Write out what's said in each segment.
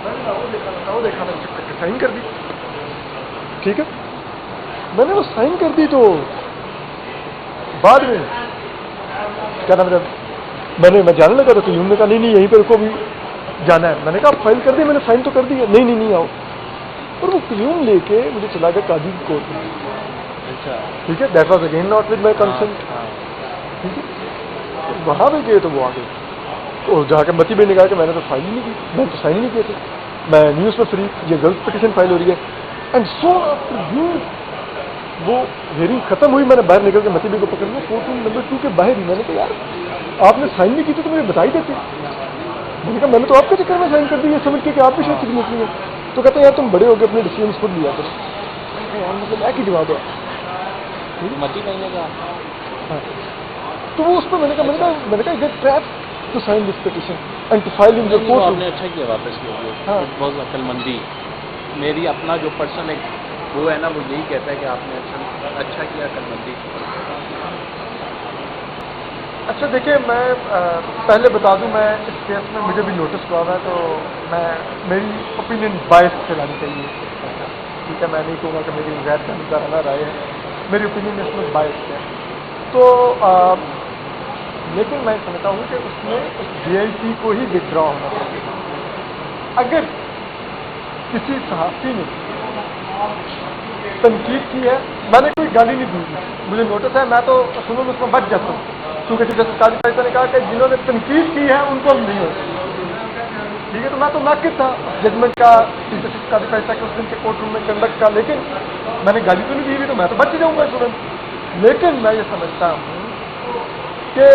میں نے وہ دیکھا میں چپ کر کے سائن کر دی. ٹھیک ہے, میں نے وہ سائن کر دی. تو بعد میں کیا نام ہے, میں جانے لگا تو قیوم نے کہا نہیں یہیں پہ رکو بھی جانا ہے. میں نے کہا آپ فائل کر دی, میں نے سائن تو کر دی ہے. نہیں آؤ. اور وہ قیوم لے کے مجھے چلا گیا قاضی کی کورٹ میں. ٹھیک ہے, that was again not with my consent. ٹھیک ہے, وہاں پہ گئے تو وہ آگے اور جا کے متی بھائی نے کہا کہ میں نے تو فائل ہی نہیں کی, میں تو سائن ہی نہیں کیے تھے, میں نیوز میں فری یہ غلط پٹیشن فائل ہو رہی ہے. اینڈ سو آفٹر وہ ہیئرنگ ختم ہوئی, میں نے باہر نکل کے متی بھائی کو پکڑ لیا کورٹ روم نمبر 2 کے باہر ہی. میں نے کہا یار آپ نے سائن نہیں کی تھی تو مجھے بتا ہی دیتے. میں نے کہا میں نے تو آپ کے چکر میں سائن کر دی یہ سمجھ کے کہ آپ بھی شاید سگنیچر ہے. تو کہتے ہیں یار تم بڑے ہو کے اپنے ڈیسیژنس خود لیا کرو. یار مطلب ایک ہی جواب ہے. متی بھائی نے کہا ہاں, تو وہ اس پہ میں نے کہا get trap to sign this petition and to file in your court. آپ نے اچھا کیا واپس لے گیا, بہت عقل مندی. میری اپنا جو پرسنل ایک وہ ہے نا, وہ یہی کہتا ہے کہ آپ نے اچھا کیا, عقل مندی. اچھا دیکھیے, میں پہلے بتا دوں میں اس کیس میں مجھے بھی نوٹس ہوا ہے تو میں میری اوپینین بائس چلانی چاہیے. ٹھیک ہے, میں نہیں کہوں گا کہ میری غیر جانبدارانہ رائے ہے, میری اوپینین اس میں بائس ہے. تو لیکن میں سمجھتا ہوں کہ اس میں جے آئی ٹی کو ہی ودرا ہونا چاہیے. اگر کسی صحافی نے تنقید کی ہے, میں نے کوئی گالی نہیں دی, مجھے نوٹس ہے, میں تو سنوں اس میں بچ جاتا ہوں کیونکہ جسٹس قاضی فیصلہ نے کہا کہ جنہوں نے تنقید کی ہے ان کو ہم نہیں ہوتی. ٹھیک ہے, تو میں تو ناقص تھا ججمنٹ کا جسٹس قاضی فیصلہ کے اس دن کے کورٹ روم میں کنڈکٹ کا, لیکن میں نے گالی تو نہیں دی ہوئی تو میں تو بچ جاؤں گا ترنت. لیکن میں یہ سمجھتا ہوں کہ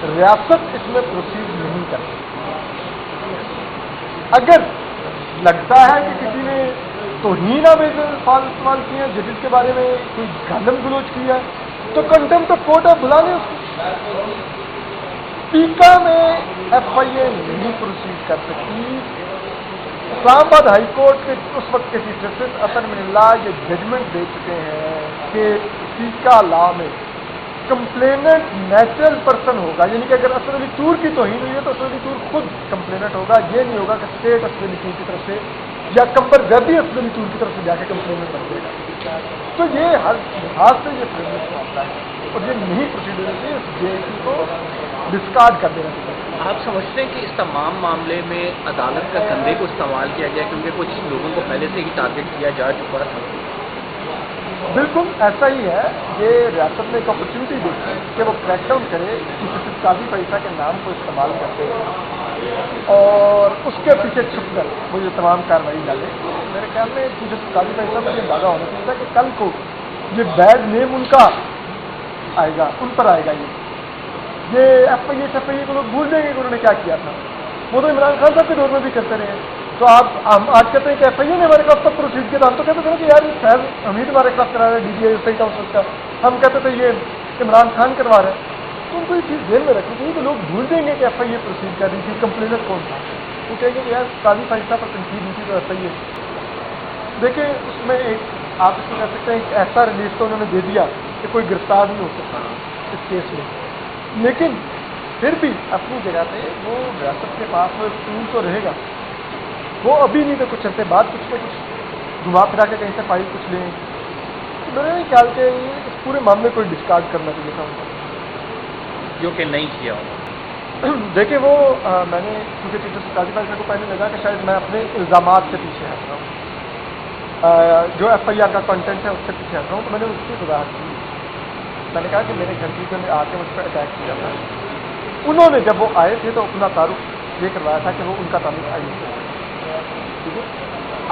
ریاست اس میں پروسیڈ نہیں کرتی. اگر لگتا ہے کہ کسی نے توہین آمیز الفاظ استعمال کیے ہیں, ججز کے بارے میں کوئی گالم گلوچ کیا ہے, تو کنٹمپٹ آف کورٹ آپ بلا لیں اس کو. پیکا میں ایف آئی اے نہیں پروسیڈ کر سکتی. اسلام آباد ہائی کورٹ کے اس وقت کے چیف جسٹس اطہر من اللہ یہ ججمنٹ دے چکے ہیں کہ پیکا لا میں کمپلیننٹ نیچرل پرسن ہوگا, یعنی کہ اگر اسد علی طور کی توہین ہوئی ہے تو اسد علی طور خود کمپلیننٹ ہوگا. یہ نہیں ہوگا کہ اسٹیٹ اسد علی طور کی طرف سے یا کمبر ویبی اسد علی طور کی طرف سے جا کے کمپلیننٹ بن جائے گا. تو یہ ہر لحاظ سے یہ پریولیج معاملہ ہے اور یہ نہیں پروسیڈ ہونا چاہیے. اس جے ٹی کو ڈسکارڈ کر دینا چاہیے. آپ سمجھتے ہیں کہ اس تمام معاملے میں عدالت کا کندھے کو استعمال کیا گیا کیونکہ کچھ لوگوں کو پہلے سے ہی ٹارگٹ کیا جا چکا تھا؟ بالکل ایسا ہی ہے. یہ ریاست نے ایک اپرچونیٹی دیکھی کہ وہ کریک ڈاؤن کرے جسٹس قاضی فیصلہ کے نام کو استعمال کرتے ہیں اور اس کے پیچھے چھپ کر وہ یہ تمام کارروائی ڈالے. میرے خیال میں جسٹس قاضی فیصلہ کو یہ اندازہ ہونا چاہیے تھا کہ کل کو یہ بیڈ نیم ان کا آئے گا, ان پر آئے گا. یہ ایف آئی اے کو لوگ بھول جائیں گے کہ انہوں نے کیا کیا تھا. وہ تو عمران خان صاحب کے دور میں بھی کرتے رہے ہیں. تو ہم آج کہتے ہیں کہ ایف آئی اے نے ہمارے خلاف تب پروسیڈ کیا تھا, ہم تو کہتے تھے کہ یار فیض حمید ہمارے خلاف کرا رہا ہے, D D I state house کا, ہم کہتے تھے یہ عمران خان کروا رہے ہیں. تو ان کو یہ چیز ذہن میں رکھنی چاہیے کہ لوگ بھول جائیں گے کہ ایف آئی اے پروسیڈ کر رہی تھی, کمپلینر کون تھا. وہ کہیں گے کہ یار قاضی فیصلہ پر تنقید نہیں تھی تو ایف آئی اے. دیکھیں اس میں ایک آپ اس کو کہہ سکتے ہیں ایک ایسا ریلیف تو انہوں نے دے دیا کہ کوئی گرفتار نہیں ہو سکتا اس کیس میں, لیکن پھر بھی اپنی جگہ پہ وہ ریاست کے پاس وہ ٹول تو رہے گا. وہ ابھی نہیں تو کچھ عرصے بعد کچھ نہ کچھ گھما پھرا کے کہیں سے فائل کچھ لیں. میرے خیال کے اس پورے معاملے کو ڈسکارڈ کرنا چاہیے تھا ان کو, جو کہ نہیں کیا ہوگا. دیکھیں وہ میں نے کیونکہ چیف قاضی فیصلہ کو پہلے لگا کہ شاید میں اپنے الزامات سے پیچھے ہٹ رہا ہوں, جو ایف آئی آر کا کنٹینٹ ہے اس سے پیچھے ہٹ رہا ہوں. تو میں نے اس کی وضاحت کی. میں نے کہا کہ میرے گھر کی نے آ کے مجھ پر اٹیک کیا تھا. انہوں نے جب وہ آئے تھے تو اپنا تعارف یہ کروایا تھا کہ وہ ان کا تعلق آئی ہے. ٹھیک ہے,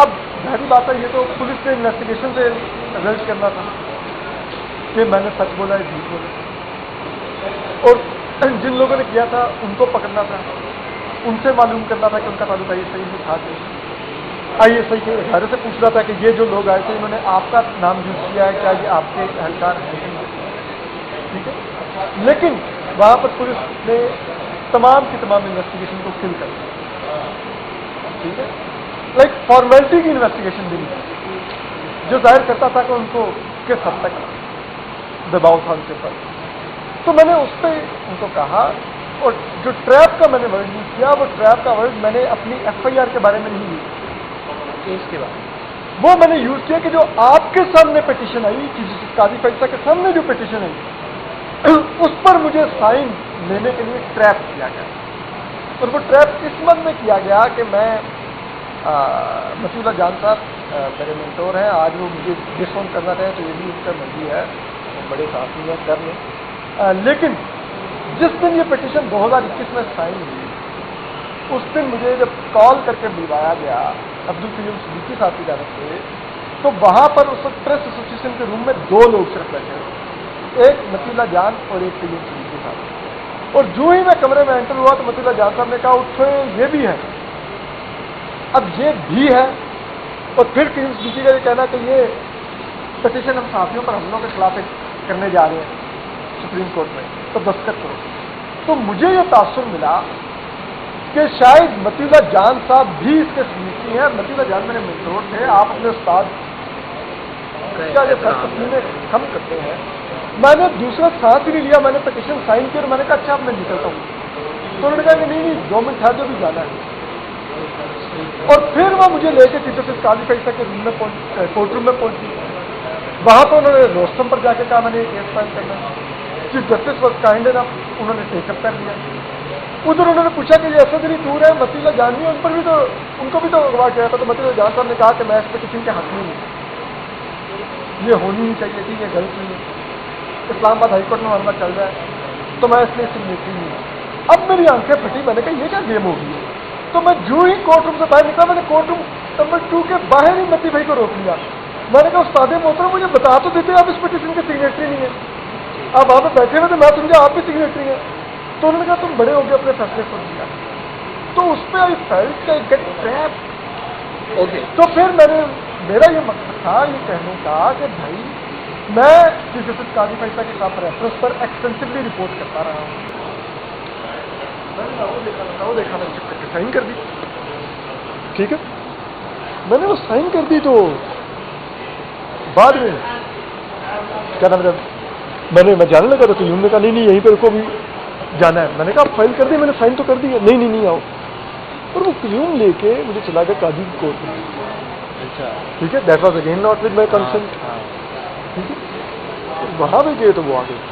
اب ظاہری بات ہے یہ تو پولیس نے انویسٹیگیشن سے ریزلٹ کرنا تھا کہ میں نے سچ بولا ہے جھوٹ بولا, اور جن لوگوں نے کیا تھا ان کو پکڑنا تھا, ان سے معلوم کرنا تھا کہ ان کا تعلق آئی ایس آئی سے تھا کہ آئی ایس آئی کے ادارے سے پوچھنا تھا کہ یہ جو لوگ آئے تھے انہوں نے آپ کا نام یوز کیا ہے, کیا یہ آپ کے اہلکار ہیں کہ نہیں. ٹھیک ہے, لیکن وہاں پر پولیس نے تمام کی تمام انویسٹیگیشن کو کل کر دیا. ٹھیک ہے, لائک فارمیلٹی کی انویسٹیگیشن بھی نہیں, جو ظاہر کرتا تھا کہ ان کو کس حد تک دباؤ تھا ان کے اوپر. تو میں نے اس پہ ان کو کہا اور جو ٹریپ کا میں نے ورڈ یوز کیا وہ ٹریپ کا ورڈ میں نے اپنی FIR کے بارے میں نہیں یوز کیس کے بعد وہ میں نے یوز کیا کہ جو آپ کے سامنے پٹیشن آئی چیف جسٹس قاضی فیصلہ کے سامنے جو پٹیشن آئی اس پر مجھے سائن لینے کے لیے ٹریپ کیا گیا اور وہ ٹریپ اس مد میں کیا گیا کہ میں مطیع اللہ جان صاحب میرے مینٹور ہیں آج وہ مجھے ڈس آن کرنا رہے تو یہ بھی اس کا مرضی ہے وہ بڑے ساتھی ہیں کر لیں لیکن جس دن یہ پٹیشن 2021 میں سائن ہوئی اس دن مجھے جب کال کر کے بلوایا گیا عبدالقیوم صدیقی صاحب کی جانب سے تو وہاں پر اس وقت پریس ایسوسیشن کے روم میں 2 لوگ صرف بیٹھے ہوئے ایک مطیع اللہ جان اور ایک قیوم صدیقی صاحب اور جو ہی میں کمرے میں انٹر ہوا تو مطیع اللہ جان صاحب نے کہا اٹھو یہ بھی ہے اب یہ بھی ہے اور پھر قیوم صدیقی کا یہ کہنا کہ یہ پٹیشن ہم صحافیوں پر حملوں کے خلاف کرنے جا رہے ہیں سپریم کورٹ میں تو دستخط کرو تو مجھے یہ تاثر ملا کہ شاید مطیع اللہ جان صاحب بھی اس کے سنیچی ہیں مطیع اللہ جان میرے مینٹور تھے آپ اپنے استاد کیا یہ تسلیمیں کم کرتے ہیں میں نے دوسرا ساتھ ہی نہیں لیا میں نے پٹیشن سائن کیا اور میں نے کہا اچھا اب میں نکلتا ہوں تو انہوں نے کہا کہ نہیں 2 منٹ تھا جو بھی جانا ہے اور پھر وہ مجھے لے کے چیف جسٹس قاضی فیصلہ کے روم میں کورٹ روم میں پہنچی وہاں پہ انہوں نے روستم پر جا کے کہا میں نے یہ کیس فائل کرنا ہے چیف جسٹس واز کائنڈ انف انہوں نے ٹیک اپ کر لیا ادھر انہوں نے پوچھا کہ یہ اسد علی دور ہے مطیع اللہ جان بھی ان پر بھی تو ان کو بھی تو اغوا کیا تھا تو مطیع اللہ جان صاحب نے کہا کہ میں اس پہ کسی کے حق نہیں ہوں یہ ہونی ہی چاہیے تھی یہ غلط نہیں ہے اسلام آباد ہائی کورٹ میں معاملہ چل رہا ہے تو میں اس لیے سگنیچری نہیں ہوں اب میری آنکھیں پھٹی میں نے کہا یہ کیا گیم ہو گئی ہے تو میں جو ہی کورٹ روم سے باہر نکلا میں نے کورٹ روم نمبر 2 کے باہر ہی متی بھائی کو روک لیا میں نے کہا استاد محترم مجھے بتا تو دیتے آپ اس پٹیشن کے سگنیچری نہیں ہیں آپ وہاں پہ بیٹھے ہوئے تھے میں سمجھا آپ بھی سگنیچری ہیں تو انہوں نے کہا تم بڑے ہو گئے اپنے فیصلے سن لیا تو اس پہ I felt get trap okay تو پھر میرا یہ مقصد تھا یہ کہنے کا کہ بھائی میں چیف جسٹس قاضی فیصلہ کے خلاف ریفرنس پر ایکسٹینسولی رپورٹ کرتا رہا ہوں میں نے وہ دیکھا میں چپ کر کے سائن کر دی ٹھیک ہے میں نے وہ سائن کر دی تو بعد میں کیا نام میں جانے لگا تو قیوم نے کہا نہیں یہیں پہ رکو بھی جانا ہے میں نے کہا فائل کر دی میں نے سائن تو کر دی ہے نہیں آؤ اور وہ قیوم لے کے مجھے چلا گیا قاضی کی کورٹ میں اچھا ٹھیک ہے that was again not with my consent ٹھیک ہے وہاں پہ گئے تو وہ آ گئے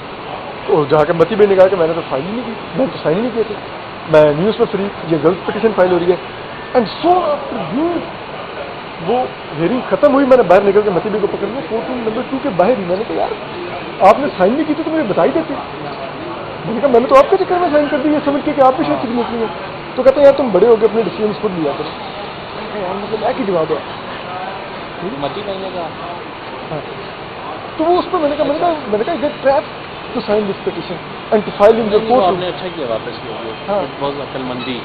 اور جا کے متی بھائی نے کہا کہ میں نے تو فائل ہی نہیں کی میں نے تو سائن ہی نہیں کیے تھے میں نیوز میں فری یہ غلط پٹیشن فائل ہو رہی ہے اینڈ سو آفٹر وہ ہیئرنگ ختم ہوئی میں نے باہر نکل کے متی بھائی کو پکڑ لیا کورٹ روم نمبر 2 کے باہر ہی میں نے کہا یار آپ نے سائن نہیں کی تھی تو مجھے بتا ہی دیتے میں نے کہا میں نے تو آپ کے چکر میں سائن کر دی یہ سمجھ کے کہ آپ بھی شاید سگنیچری ہیں تو کہتے ہیں یار تم بڑے ہو گئے اپنے ڈیسیژنس خود لیا کرو مطلب ایک ہی جواب ہے متی نہیں لگا تو وہ اس پہ میں نے کہا get trap to sign this petition and to file in your court آپ نے اچھا کیا واپس کیا بہت عقل مندی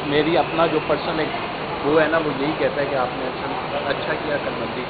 میری اپنا جو پرسن ایک وہ ہے نا وہ یہی کہتا ہے کہ آپ نے اچھا کیا عقل مندی